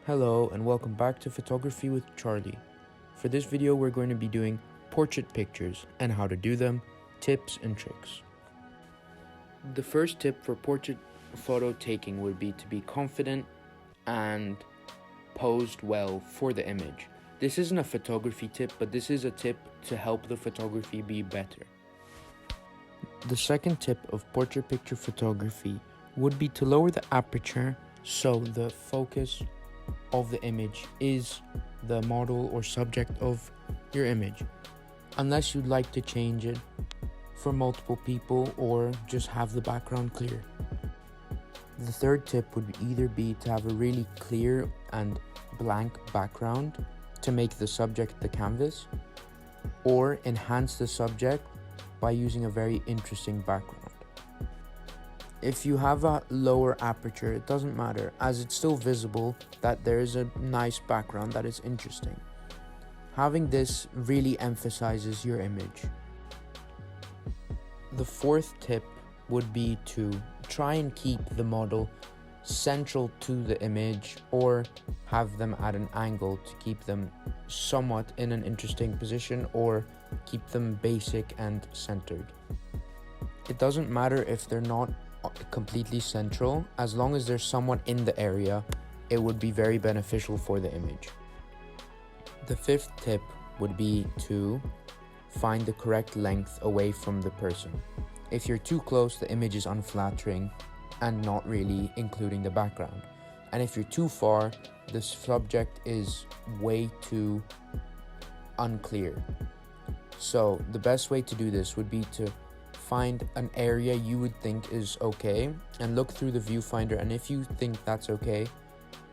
Hello and welcome back to Photography with Charlie. For this video we're going to be doing portrait pictures and how to do them, tips and tricks. The first tip for portrait photo taking would be to be confident and posed well for the image. This isn't a photography tip, but this is a tip to help the photography be better. The second tip of portrait picture photography would be to lower the aperture so the focus of the image is the model or subject of your image, unless you'd like to change it for multiple people or just have the background clear. The third tip would either be to have a really clear and blank background to make the subject the canvas, or enhance the subject by using a very interesting background. If you have a lower aperture, it doesn't matter, as it's still visible that there is a nice background that is interesting. Having this really emphasizes your image. The fourth tip would be to try and keep the model central to the image or have them at an angle to keep them somewhat in an interesting position or keep them basic and centered. It doesn't matter if they're not completely central, as long as there's someone in the area, it would be very beneficial for the image. The fifth tip would be to find the correct length away from the person. If you're too close, the image is unflattering and not really including the background. And if you're too far, the subject is way too unclear. So the best way to do this would be to find an area you would think is okay and look through the viewfinder, and if you think that's okay,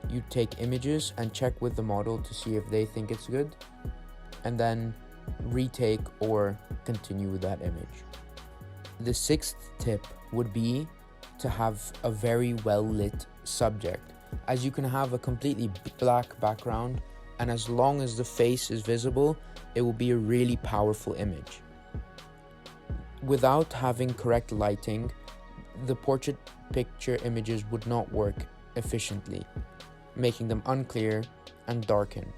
you take images and check with the model to see if they think it's good, and then retake or continue with that image. The sixth tip would be to have a very well lit subject, as you can have a completely black background, and as long as the face is visible, it will be a really powerful image. Without having correct lighting, the portrait picture images would not work efficiently, making them unclear and darkened.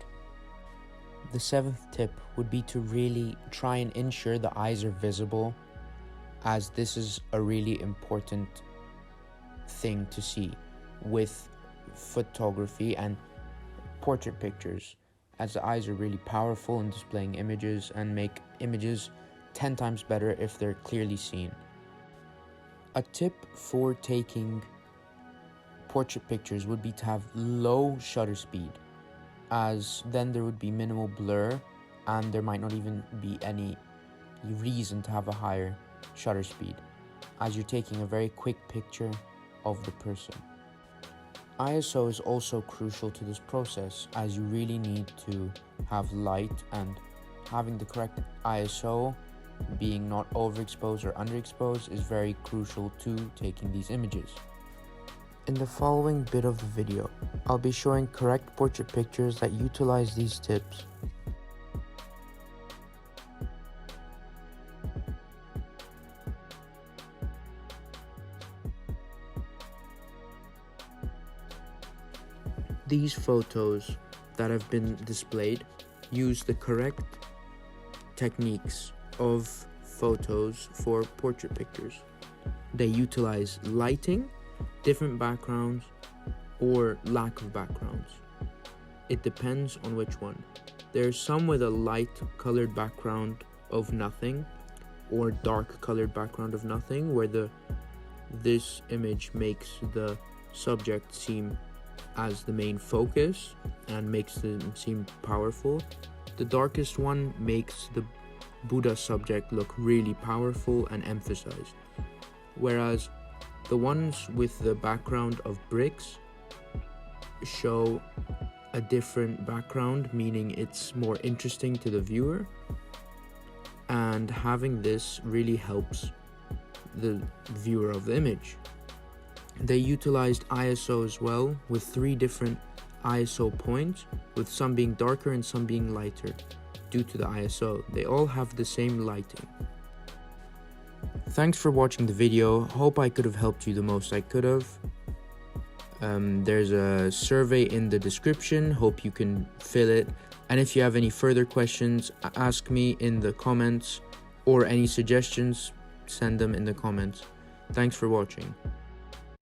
The seventh tip would be to really try and ensure the eyes are visible, as this is a really important thing to see with photography and portrait pictures, as the eyes are really powerful in displaying images and make images 10 times better if they're clearly seen. A tip for taking portrait pictures would be to have low shutter speed, as then there would be minimal blur and there might not even be any reason to have a higher shutter speed, as you're taking a very quick picture of the person. ISO is also crucial to this process, as you really need to have light, and having the correct ISO, being not overexposed or underexposed, is very crucial to taking these images. In the following bit of the video, I'll be showing correct portrait pictures that utilize these tips. These photos that have been displayed use the correct techniques of photos for portrait pictures. They utilize lighting, different backgrounds, or lack of backgrounds. It depends on which one. There's some with a light colored background of nothing or dark colored background of nothing, where this image makes the subject seem as the main focus and makes them seem powerful. The darkest one makes the Buddha subject look really powerful and emphasized, whereas the ones with the background of bricks show a different background, meaning it's more interesting to the viewer, and having this really helps the viewer of the image. They utilized ISO as well, with 3 different ISO points, with some being darker and some being lighter due to the ISO. They all have the same lighting. Thanks for watching the video. Hope I could have helped you the most I could have. There's a survey in the description. Hope you can fill it. And if you have any further questions, ask me in the comments, or any suggestions, send them in the comments. Thanks for watching.